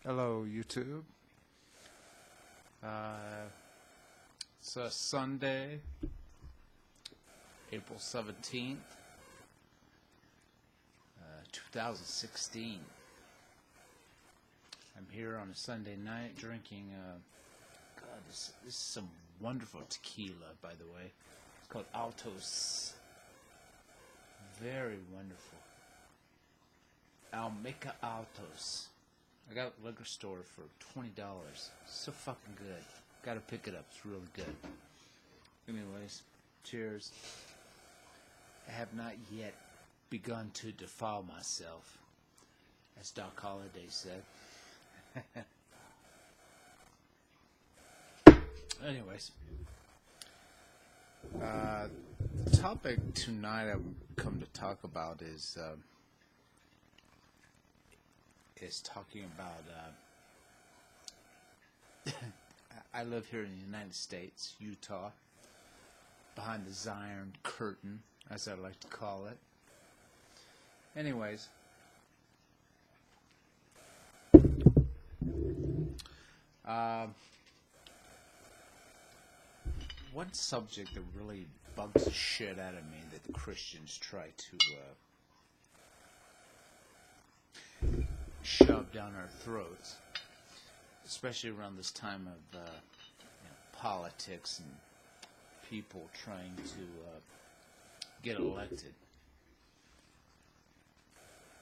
Hello, YouTube. It's Sunday, April 17th, 2016. I'm here on a Sunday night drinking, God, this is some wonderful tequila, by the way. It's called Altos. Very wonderful. Almeca Altos. I got at the liquor store for $20. So fucking good. Gotta pick it up. It's really good. Anyways, cheers. I have not yet begun to defile myself, as Doc Holliday said. Anyways, the topic tonight I've come to talk about is talking about I live here in the United States, Utah, behind the Zion Curtain, as I like to call it. Anyways, one subject that really bugs the shit out of me that the Christians try to shove down our throats, especially around this time of politics and people trying to get elected,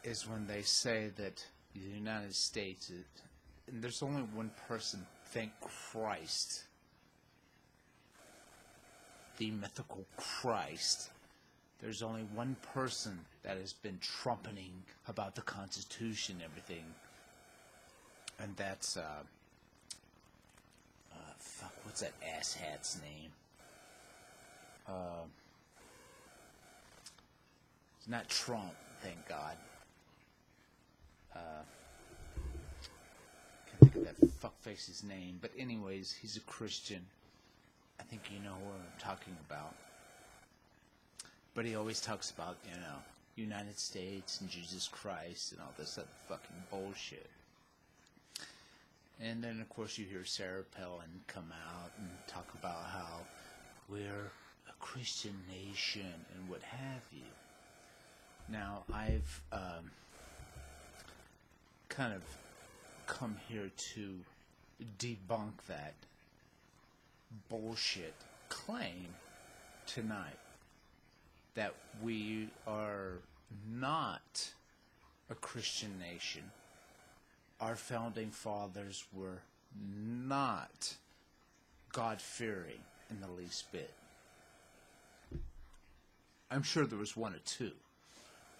is when they say that the United States, and there's only one person, thank Christ, the mythical Christ. There's only one person that has been trumpeting about the Constitution and everything, and that's fuck, what's that asshat's name? It's not Trump, thank God. Can't think of that fuckface's name, but anyways, he's a Christian. I think you know what I'm talking about. But he always talks about, United States and Jesus Christ and all this other fucking bullshit. And then, of course, you hear Sarah Palin come out and talk about how we're a Christian nation and what have you. Now, I've kind of come here to debunk that bullshit claim tonight. That we are not a Christian nation. Our founding fathers were not God-fearing in the least bit. I'm sure there was one or two.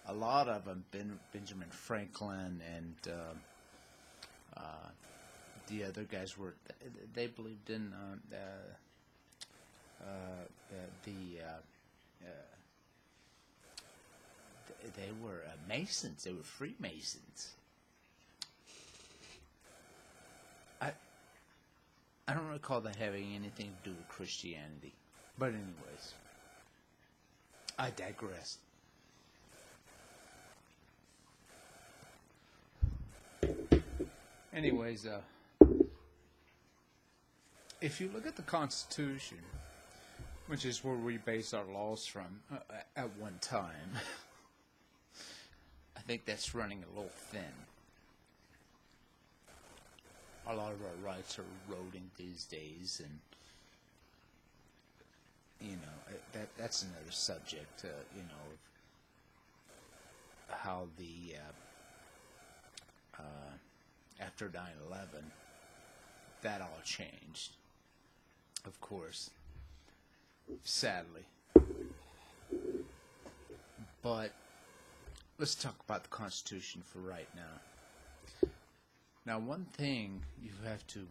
A lot of them, Benjamin Franklin and the other guys were, they believed in they were Masons. They were Freemasons. I don't recall that having anything to do with Christianity. But anyways, I digress. Anyways, if you look at the Constitution, which is where we base our laws from at one time, I think that's running a little thin. A lot of our rights are eroding these days, and that's another subject. How the after 9/11, that all changed. Of course, sadly, but let's talk about the Constitution for right now. Now, one thing you have to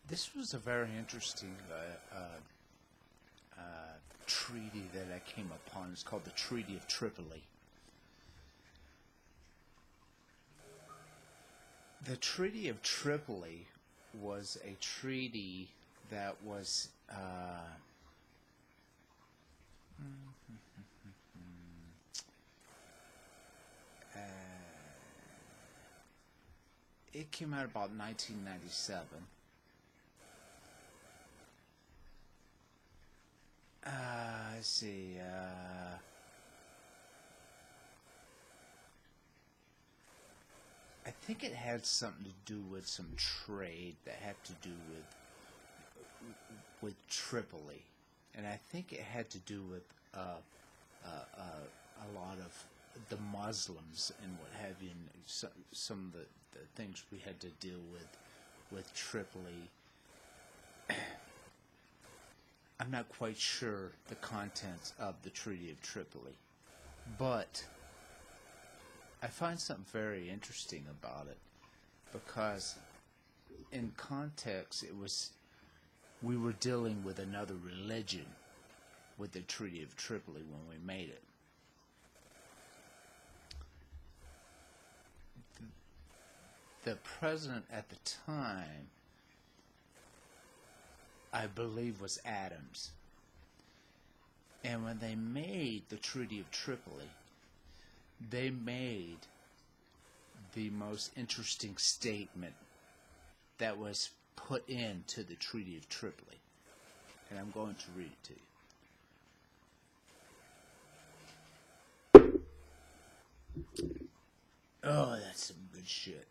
this was a very interesting treaty that I came upon. It's called the Treaty of Tripoli. The Treaty of Tripoli was a treaty that was It came out about 1997. Let's see. I think it had something to do with some trade that had to do with Tripoli, and I think it had to do with a lot of the Muslims and what have you, and some of the things we had to deal with Tripoli. I'm not quite sure the contents of the Treaty of Tripoli, but I find something very interesting about it, because in context we were dealing with another religion with the Treaty of Tripoli when we made it. The president at the time, I believe, was Adams. And when they made the Treaty of Tripoli, they made the most interesting statement that was put into the Treaty of Tripoli. And I'm going to read it to you. Oh, that's some good shit.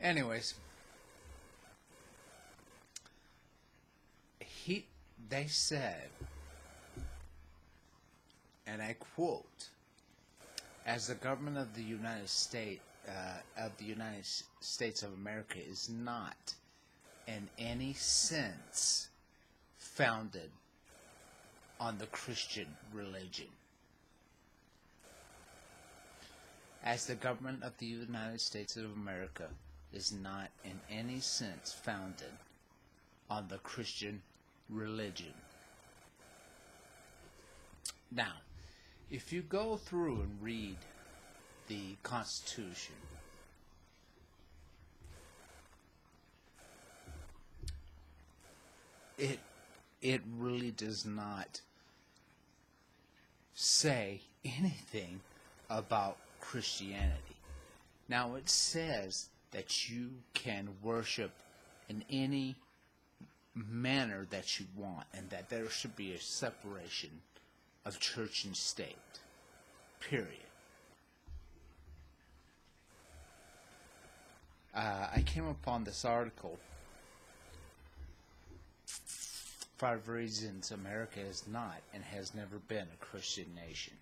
Anyways, they said, and I quote, "As the government of the United States of America is not, in any sense, founded on the Christian religion. As the government of the United States of America is not in any sense founded on the Christian religion." Now, if you go through and read the Constitution, it really does not say anything about Christianity. Now, it says that you can worship in any manner that you want, and that there should be a separation of church and state. Period. I came upon this article, 5 Reasons America is not and has never been a Christian nation.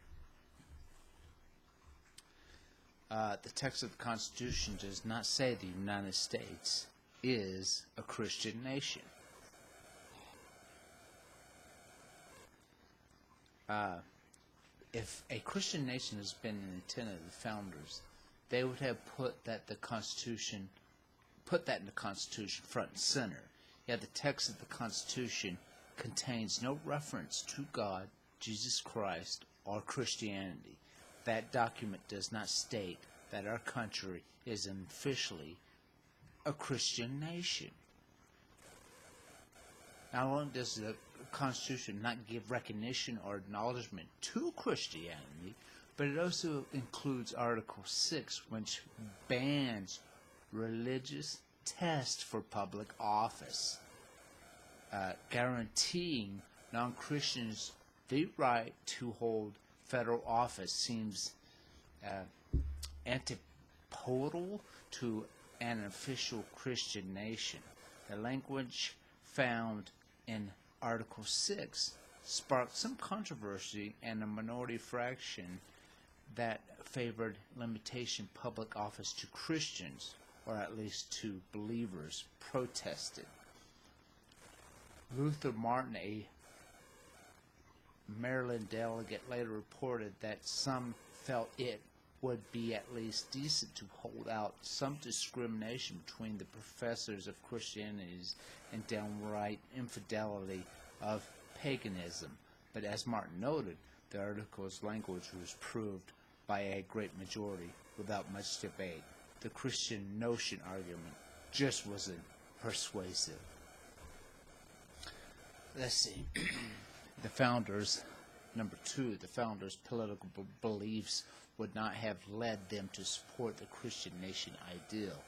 The text of the Constitution does not say the United States is a Christian nation. If a Christian nation has been an intent of the founders, they would have put that in the Constitution front and center. Yet the text of the Constitution contains no reference to God, Jesus Christ, or Christianity. That document does not state that our country is officially a Christian nation. Not only does the Constitution not give recognition or acknowledgement to Christianity, but it also includes Article 6, which bans religious tests for public office, guaranteeing non-Christians the right to hold federal office. Seems antipodal to an official Christian nation. The language found in Article 6 sparked some controversy, and a minority fraction that favored limitation public office to Christians, or at least to believers, protested. Luther Martin, a Maryland delegate, later reported that some felt it would be at least decent to hold out some discrimination between the professors of Christianity and downright infidelity of paganism. But as Martin noted, the article's language was proved by a great majority without much debate. The Christian notion argument just wasn't persuasive. let's see. The founders, number 2, the founders' political beliefs would not have led them to support the Christian nation ideal.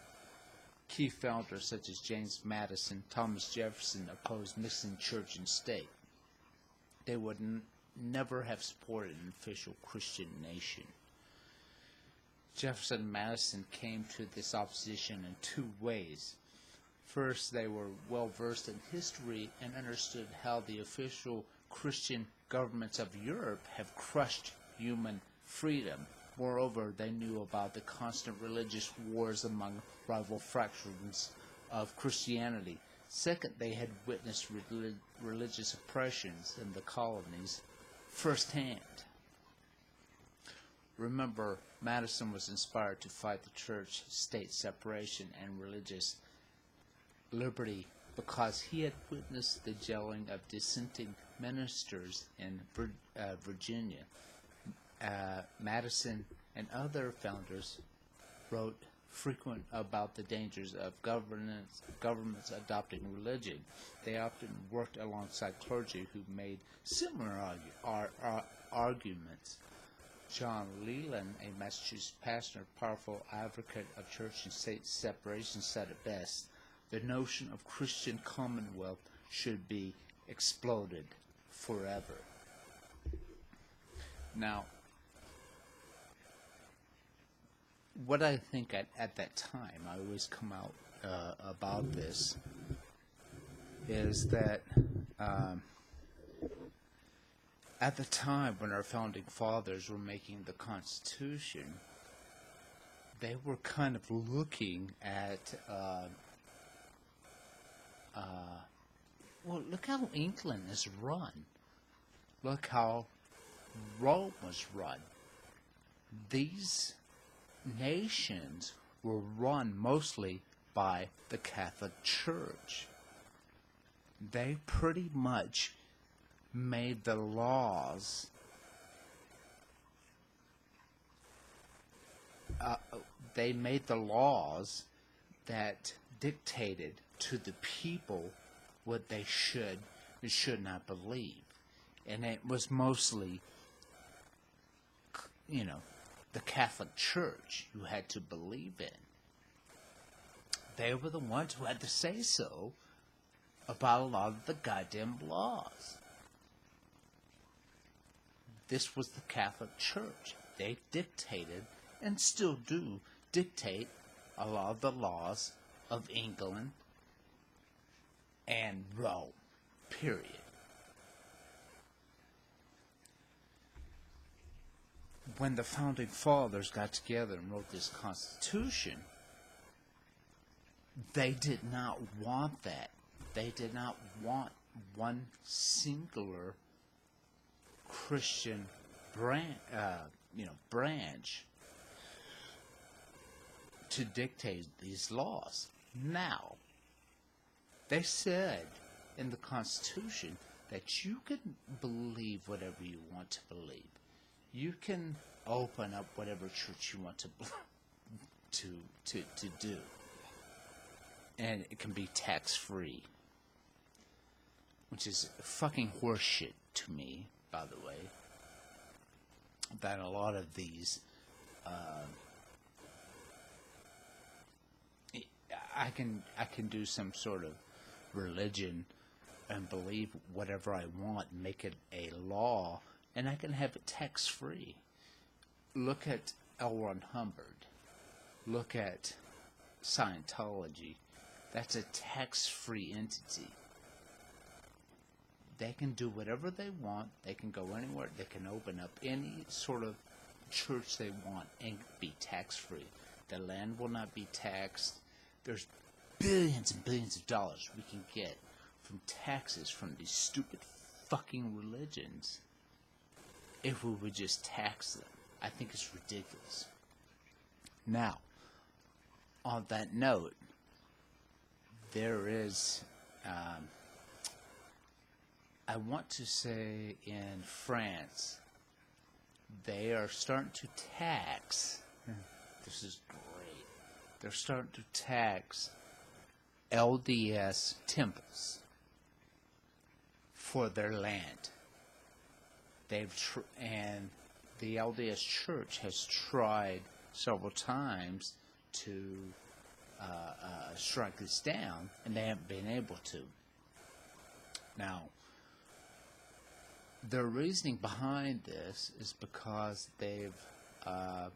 Key founders such as James Madison, Thomas Jefferson opposed mixing church and state. They would never have supported an official Christian nation. Jefferson and Madison came to this opposition in 2 ways. First, they were well versed in history and understood how the official Christian governments of Europe have crushed human freedom. Moreover, they knew about the constant religious wars among rival fractions of Christianity. Second, they had witnessed religious oppressions in the colonies firsthand. Remember, Madison was inspired to fight the church-state separation and religious liberty because he had witnessed the jailing of dissenting ministers in Virginia. Madison and other founders wrote frequent about the dangers of governments adopting religion. They often worked alongside clergy who made similar arguments. John Leland, a Massachusetts pastor, powerful advocate of church and state separation, said it best: the notion of Christian commonwealth should be exploded forever. Now, what I think at that time, I always come out about this, is that at the time when our founding fathers were making the Constitution, they were kind of looking at, well, look how England is run. Look how Rome was run. These nations were run mostly by the Catholic Church. They pretty much made the laws that dictated to the people what they should and should not believe. And it was mostly, the Catholic Church you had to believe in. They were the ones who had to say so about a lot of the goddamn laws. This was the Catholic Church. They dictated, and still do dictate, a lot of the laws of England and Rome, period. When the founding fathers got together and wrote this Constitution, they did not want that. They did not want one singular Christian branch to dictate these laws. Now, they said in the Constitution that you can believe whatever you want to believe. You can open up whatever church you want to do, and it can be tax-free, which is fucking horseshit to me, by the way. That a lot of these, I can do some sort of religion and believe whatever I want, make it a law, and I can have it tax-free. Look at L. Ron Hubbard. Look at Scientology. That's a tax-free entity. They can do whatever they want. They can go anywhere. They can open up any sort of church they want and be tax-free. The land will not be taxed. There's billions and billions of dollars we can get from taxes from these stupid fucking religions if we would just tax them. I think it's ridiculous. Now, on that note, there is, I want to say in France, they are starting to tax, this is great, they're starting to tax LDS temples for their land. And the LDS Church has tried several times to strike this down, and they haven't been able to. Now, the reasoning behind this is because they've I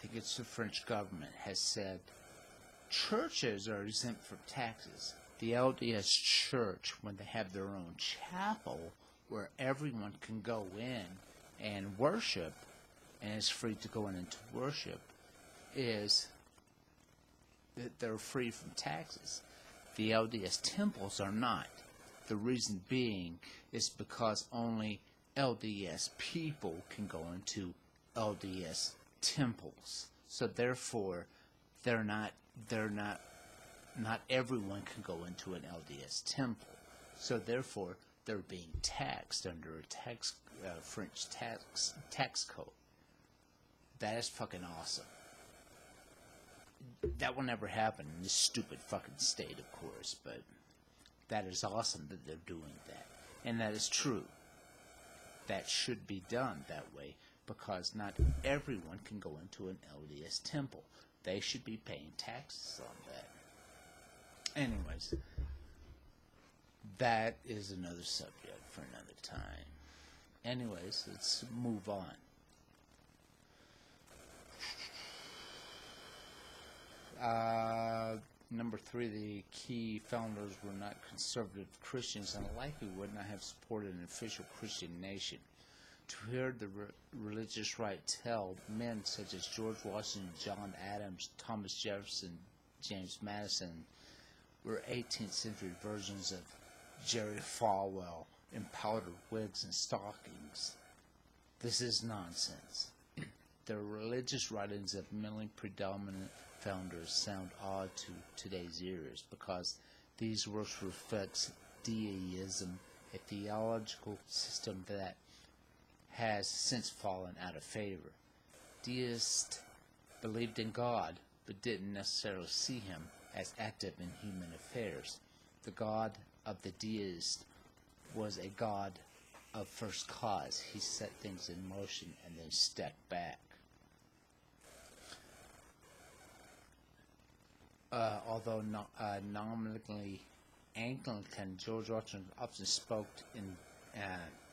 think it's the French government has said churches are exempt from taxes. The LDS Church, when they have their own chapel where everyone can go in and worship, and it's free to go in and to worship, is that they're free from taxes. The LDS temples are not. The reason being is because only LDS people can go into LDS temples. So therefore, not everyone can go into an LDS temple. So therefore, they're being taxed under a French tax code. That is fucking awesome. That will never happen in this stupid fucking state, of course, but that is awesome that they're doing that. And that is true. That should be done that way, because not everyone can go into an LDS temple. They should be paying taxes on that. Anyways, that is another subject for another time. Anyways, let's move on. Number 3, the key founders were not conservative Christians and likely would not have supported an official Christian nation. To hear the religious right tell, men such as George Washington, John Adams, Thomas Jefferson, James Madison were 18th century versions of Jerry Falwell in powdered wigs and stockings. This is nonsense. The religious writings of many predominant founders sound odd to today's ears because these works reflect deism, a theological system that has since fallen out of favor. Deists believed in God, but didn't necessarily see him as active in human affairs. The God of the deist was a God of first cause. He set things in motion and then stepped back. Although nominally Anglican, George Washington often spoke in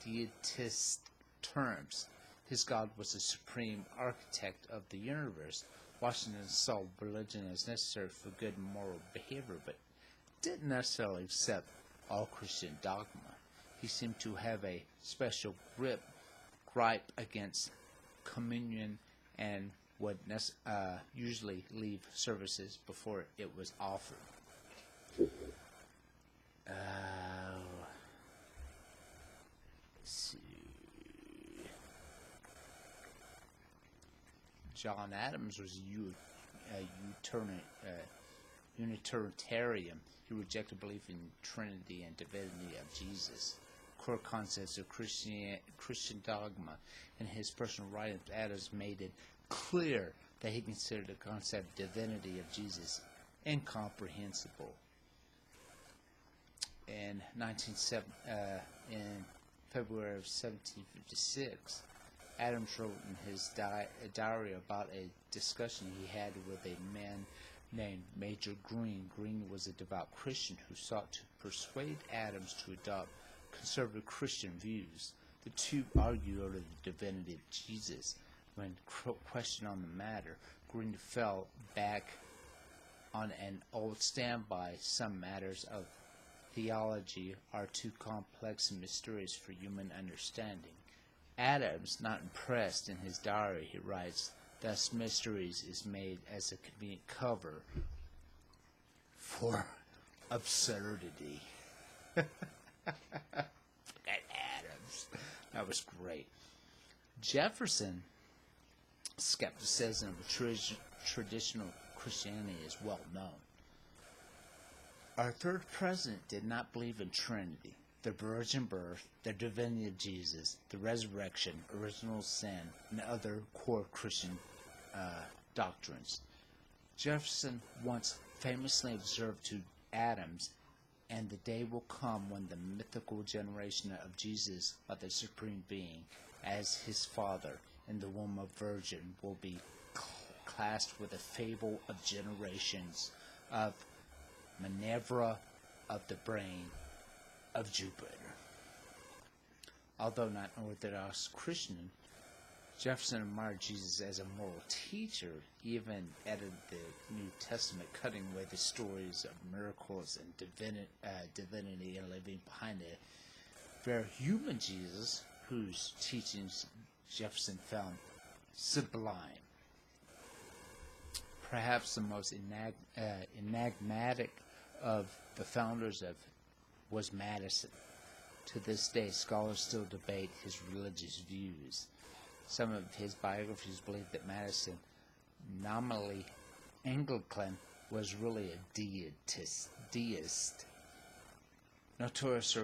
deist terms. His God was the supreme architect of the universe. Washington saw religion as necessary for good moral behavior, but didn't necessarily accept all Christian dogma. He seemed to have a special gripe against communion and would usually leave services before it was offered. Let's see. John Adams was a Unitarian. He rejected belief in Trinity and divinity of Jesus, core concepts of Christian dogma. In his personal writings, Adams made it clear that he considered the concept of divinity of Jesus incomprehensible. In February of 1756, Adams wrote in his diary about a discussion he had with a man named Major Green. Green was a devout Christian who sought to persuade Adams to adopt conservative Christian views. The two argued over the divinity of Jesus. When questioned on the matter, Green fell back on an old standby. Some matters of theology are too complex and mysterious for human understanding. Adams, not impressed, in his diary he writes, "Thus mysteries is made as a convenient cover for absurdity." Look at Adams. That was great. Jefferson skepticism of traditional Christianity is well known. Our third president did not believe in Trinity, the virgin birth, the divinity of Jesus, the resurrection, original sin, and other core Christian doctrines. Jefferson once famously observed to atoms, and the day will come when the mythical generation of Jesus, or the Supreme Being, as his Father in the womb of Virgin, will be classed with a fable of generations of Minerva of the brain of Jupiter. Although not an Orthodox Christian, Jefferson admired Jesus as a moral teacher. He even edited the New Testament, cutting away the stories of miracles and divinity and living behind it. Very human Jesus, whose teachings Jefferson found sublime. Perhaps the most enigmatic of the founders was Madison. To this day, scholars still debate his religious views. Some of his biographies believe that Madison, nominally Anglican, was really a deist. Notoriously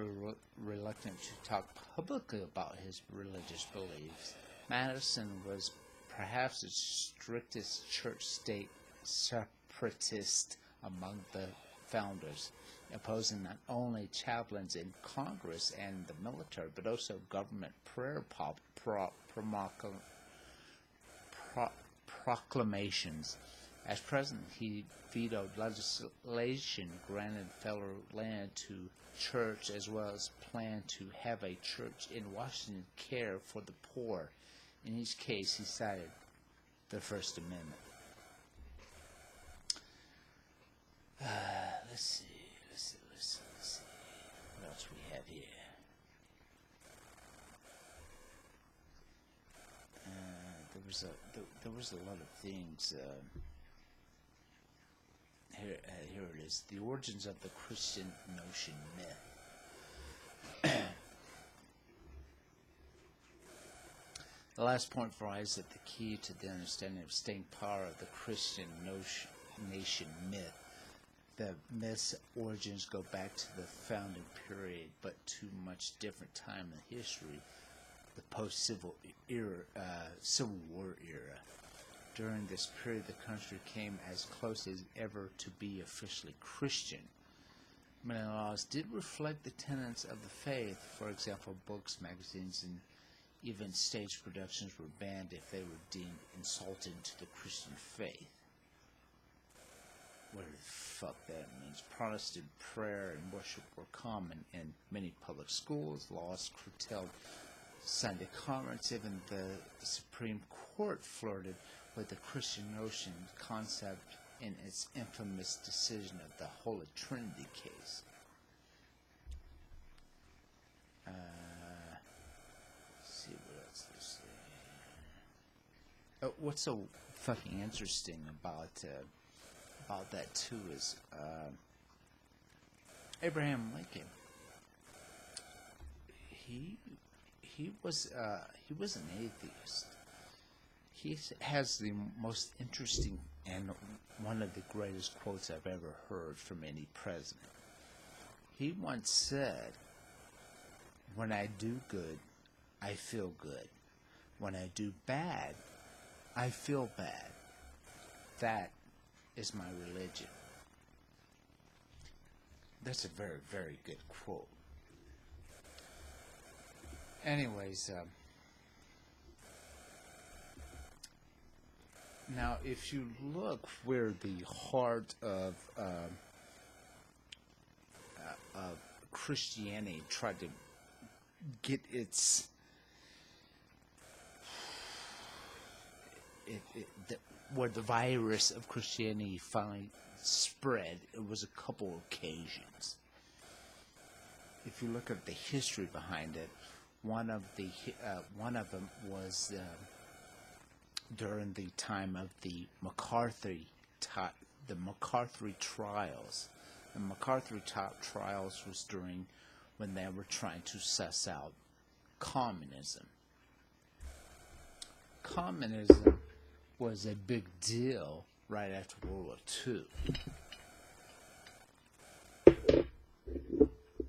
reluctant to talk publicly about his religious beliefs, Madison was perhaps the strictest church-state separatist among the founders, opposing not only chaplains in Congress and the military, but also government prayer proclamations. As president, he vetoed legislation granted federal land to church, as well as planned to have a church in Washington care for the poor. In each case, he cited the First Amendment. Let's see. What else we have here? There was a lot of things. Here it is. The origins of the Christian notion myth. The last point for us is that the key to the understanding of staying power of the Christian nation myth. The myth's origins go back to the founding period, but to much different time in history, the post-Civil Civil War era. During this period, the country came as close as ever to be officially Christian. Many laws did reflect the tenets of the faith. For example, books, magazines, and even stage productions were banned if they were deemed insulting to the Christian faith. What the fuck that means? Protestant prayer and worship were common in many public schools. Laws curtailed Sunday conference. Even the Supreme Court flirted with the Christian notion concept in its infamous decision of the Holy Trinity case. See what else there's there. What's so fucking interesting about that too is Abraham Lincoln. He was an atheist. He has the most interesting and one of the greatest quotes I've ever heard from any president. He once said, "When I do good, I feel good. When I do bad, I feel bad. That is my religion." That's a very, very good quote. Anyways, now if you look where the heart of Christianity tried to get where the virus of Christianity finally spread, it was a couple occasions. If you look at the history behind it, one of them was during the time of the McCarthy trials. The McCarthy trials was during when they were trying to suss out communism. Communism was a big deal right after World War II.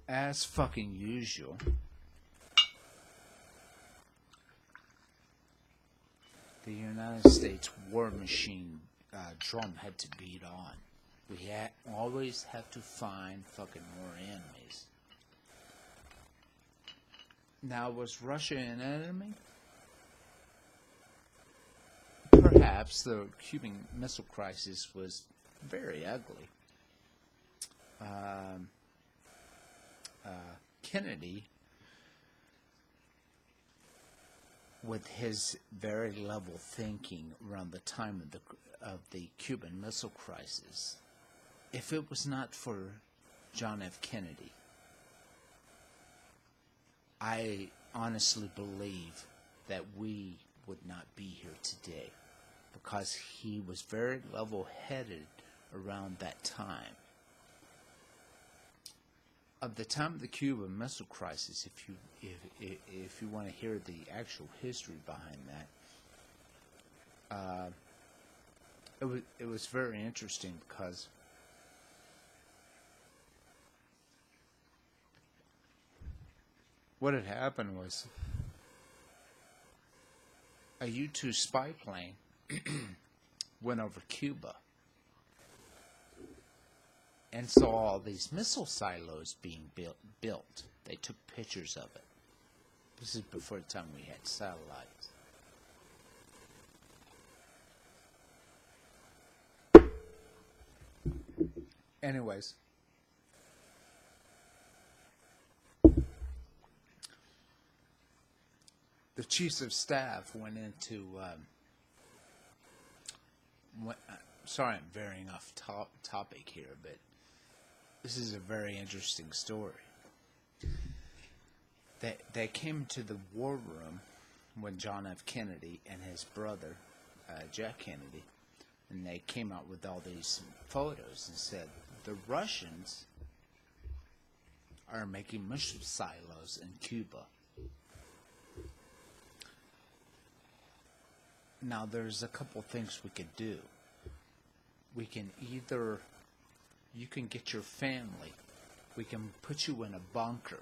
As fucking usual, the United States war machine drum had to beat on. We always have to find fucking more enemies. Now, was Russia an enemy? Perhaps the Cuban Missile Crisis was very ugly. Kennedy, with his very level thinking around the time of the Cuban Missile Crisis, if it was not for John F. Kennedy, I honestly believe that we would not be here today, because he was very level-headed around that time. Of the time of the Cuban Missile Crisis, if you want to hear the actual history behind that, it was very interesting, because what had happened was a U-2 spy plane went over Cuba and saw all these missile silos being built. They took pictures of it. This is before the time we had satellites. Anyways, the chiefs of staff went into sorry, I'm veering off topic here, but this is a very interesting story. They came to the war room when John F. Kennedy and his brother, Jack Kennedy, and they came out with all these photos and said, the Russians are making missile silos in Cuba. Now, there's a couple things we could do. We can either, you can get your family, we can put you in a bunker,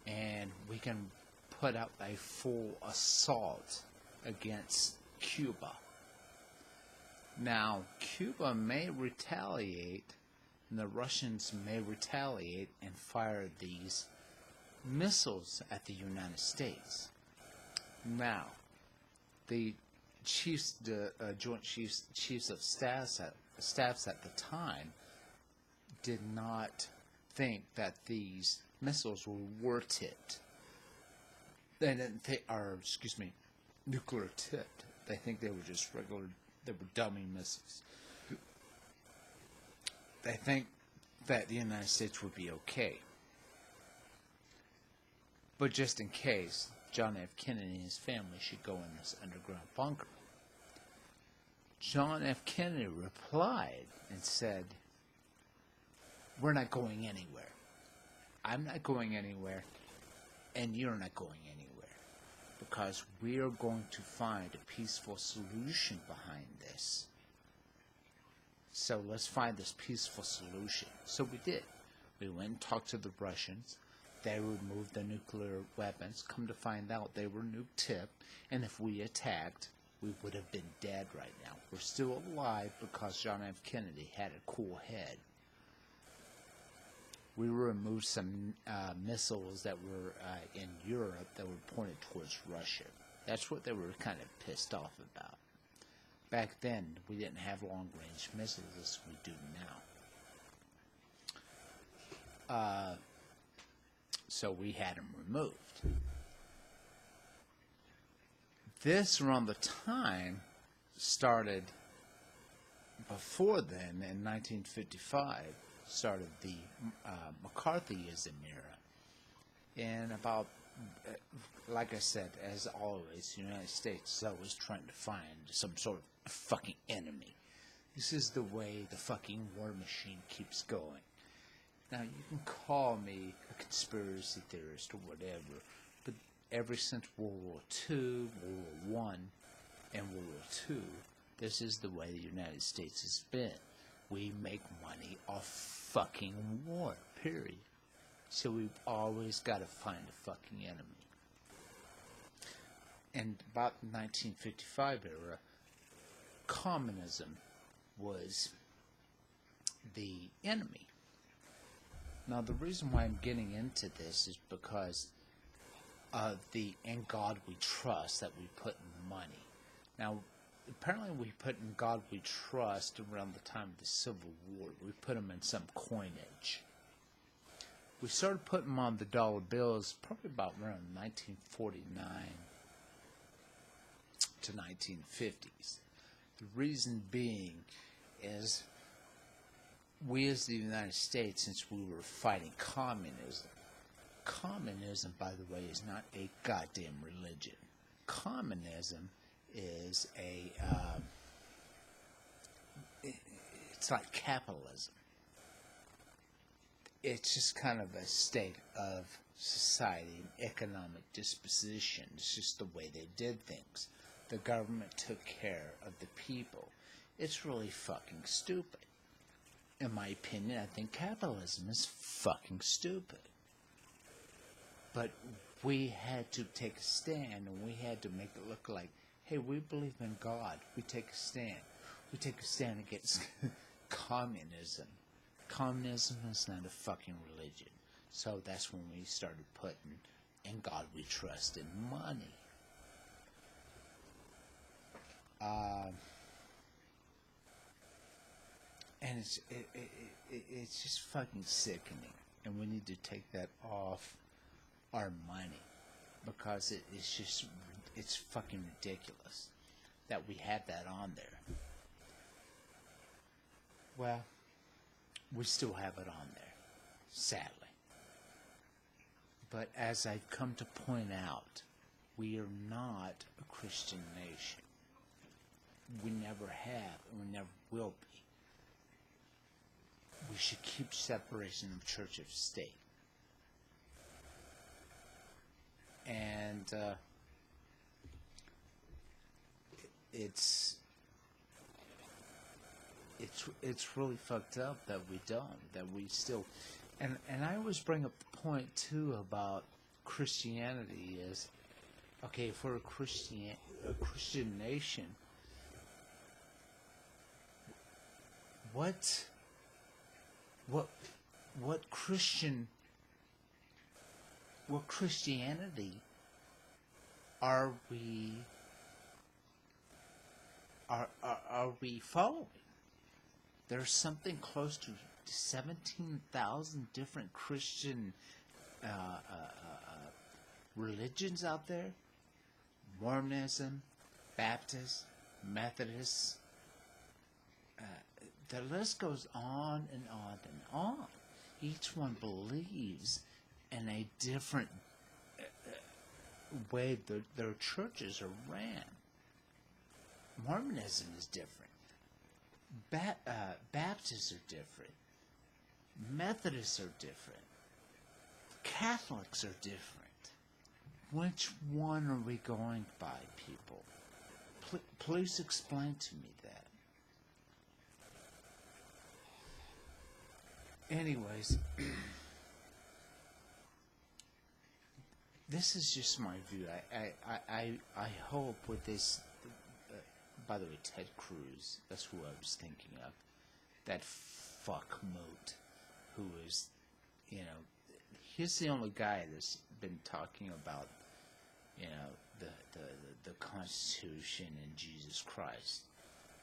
and we can put out a full assault against Cuba. Now, Cuba may retaliate, and the Russians may retaliate and fire these missiles at the United States. Now, the chiefs, the Joint Chiefs of Staffs at the time did not think that these missiles were worth it. They didn't think, nuclear tipped. They think they were just regular, they were dummy missiles. They think that the United States would be okay. But just in case, John F. Kennedy and his family should go in this underground bunker. John F. Kennedy replied and said, we're not going anywhere. I'm not going anywhere, and you're not going anywhere, because we are going to find a peaceful solution behind this. So let's find this peaceful solution. So we did. We went and talked to the Russians. They removed the nuclear weapons. Come to find out, they were nuke-tipped, and if we attacked, we would have been dead right now. We're still alive because John F. Kennedy had a cool head. We removed some missiles that were in Europe that were pointed towards Russia. That's what they were kind of pissed off about. Back then, we didn't have long-range missiles as we do now. So we had them removed. This around the time started, before then, in 1955, started the McCarthyism era. And about, like I said, as always, the United States is always trying to find some sort of fucking enemy. This is the way the fucking war machine keeps going. Now, you can call me a conspiracy theorist or whatever, but ever since World War II, World War I, and World War II, this is the way the United States has been. We make money off fucking war, period. So we've always got to find a fucking enemy. And about the 1955 era, communism was the enemy. Now, the reason why I'm getting into this is because of the "in God we trust" that we put in money. Now, apparently we put "in God we trust" around the time of the Civil War. We put them in some coinage. We started putting them on the dollar bills probably about around 1949 to 1950s. The reason being is we as the United States, since we were fighting communism, communism, by the way, is not a goddamn religion. Communism is it's like capitalism. It's just kind of a state of society and economic disposition. It's just the way they did things. The government took care of the people. It's really fucking stupid. In my opinion, I think capitalism is fucking stupid. But we had to take a stand, and we had to make it look like, hey, we believe in God. We take a stand. We take a stand against communism. Communism is not a fucking religion. So that's when we started putting "in God we trust" in money. And it's just fucking sickening, and we need to take that off our money, because it's fucking ridiculous that we have that on there. Well, we still have it on there, sadly. But as I've come to point out, we are not a Christian nation. We never have, and we never will be. We should keep separation of church of state. And it's really fucked up that we don't, that we still, and I always bring up the point too about Christianity is, okay, if we're a Christian nation, what Christianity are we following? There's something close to 17,000 different Christian religions out there. Mormonism, Baptist, Methodist. The list goes on and on and on. Each one believes in a different way their churches are ran. Mormonism is different. Baptists are different. Methodists are different. Catholics are different. Which one are we going by, people? Please explain to me that. Anyways, this is just my view. I hope with this, by the way, Ted Cruz, that's who I was thinking of, that fuck moat, who is, he's the only guy that's been talking about, the Constitution and Jesus Christ.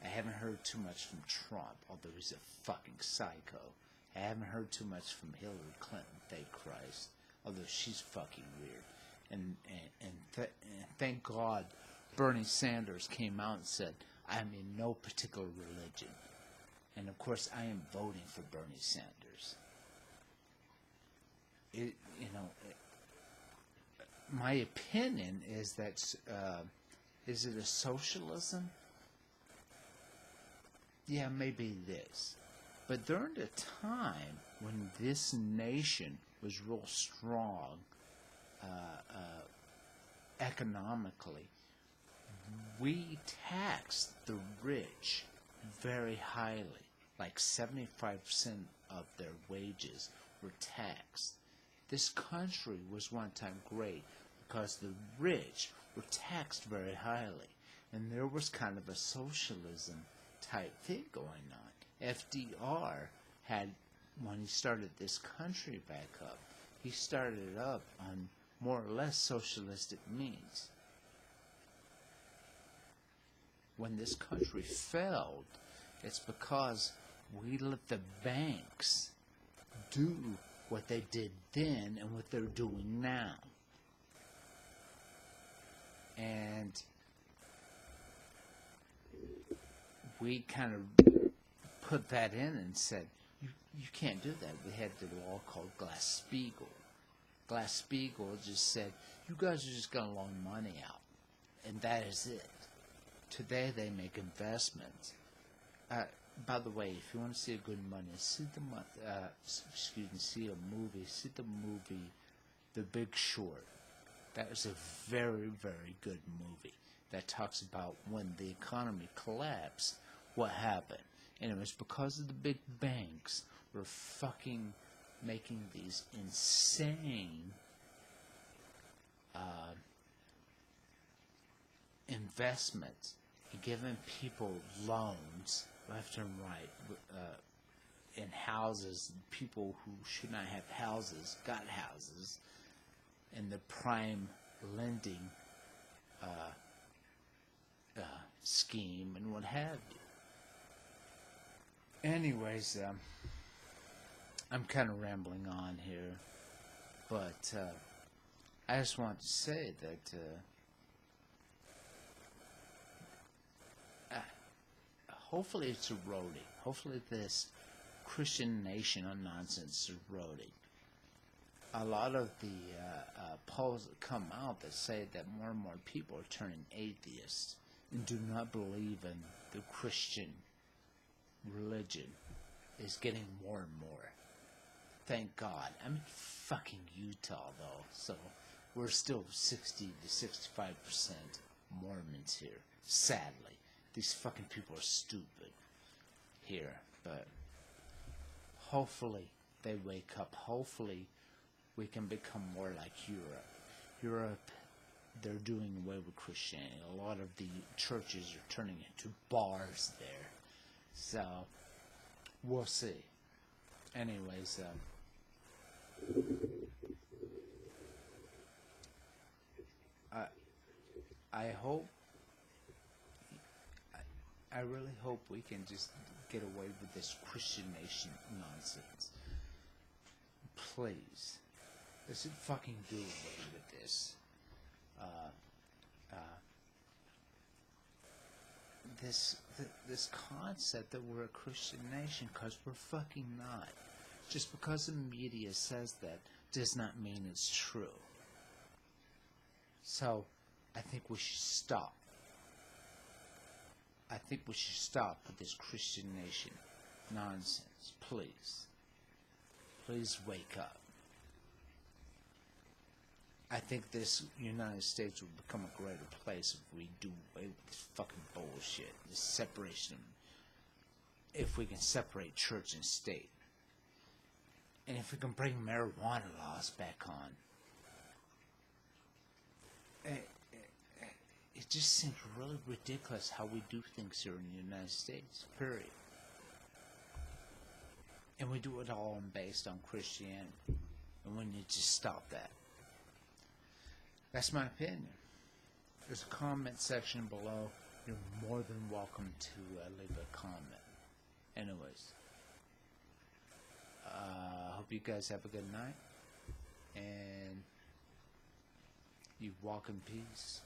I haven't heard too much from Trump, although he's a fucking psycho. I haven't heard too much from Hillary Clinton, thank Christ, although she's fucking weird. And thank God Bernie Sanders came out and said, I'm in no particular religion. And of course, I am voting for Bernie Sanders. My opinion is that, is it a socialism? Yeah, maybe it is. But during the time when this nation was real strong economically, we taxed the rich very highly. Like 75% of their wages were taxed. This country was one time great because the rich were taxed very highly. And there was kind of a socialism type thing going on. FDR had, when he started this country back up, he started it up on more or less socialistic means. When this country failed, it's because we let the banks do what they did then and what they're doing now. And we kind of put that in and said, you can't do that. We had the law called Glass-Steagall. Glass-Steagall just said, you guys are just going to loan money out. And that is it. Today they make investments. By the way, if you want to see a good money, see a movie. See the movie The Big Short. That was a very, very good movie that talks about when the economy collapsed, what happened. And it was because of the big banks were fucking making these insane investments and giving people loans left and right in houses. People who should not have houses got houses, and the prime lending scheme and what have you. Anyways, I'm kind of rambling on here, but I just want to say that hopefully it's eroding. Hopefully this Christian nation on nonsense is eroding. A lot of the polls that come out that say that more and more people are turning atheists and do not believe in the Christian religion is getting more and more. Thank God. I'm in fucking Utah though, so we're still 60 to 65% Mormons here. Sadly, these fucking people are stupid here, but hopefully they wake up. Hopefully we can become more like Europe. Europe, they're doing away with Christianity. A lot of the churches are turning into bars there. So, we'll see. Anyways, I hope, I really hope we can just get away with this Christian nation nonsense. Please. Let's fucking do away with this. This concept that we're a Christian nation, because we're fucking not. Just because the media says that does not mean it's true. So, I think we should stop. I think we should stop with this Christian nation nonsense. Please. Please wake up. I think this United States will become a greater place if we do away with this fucking bullshit, this separation. If we can separate church and state. And if we can bring marijuana laws back on. It just seems really ridiculous how we do things here in the United States, period. And we do it all based on Christianity. And we need to stop that. That's my opinion. There's a comment section below. You're more than welcome to leave a comment. Anyways. Hope you guys have a good night. And you walk in peace.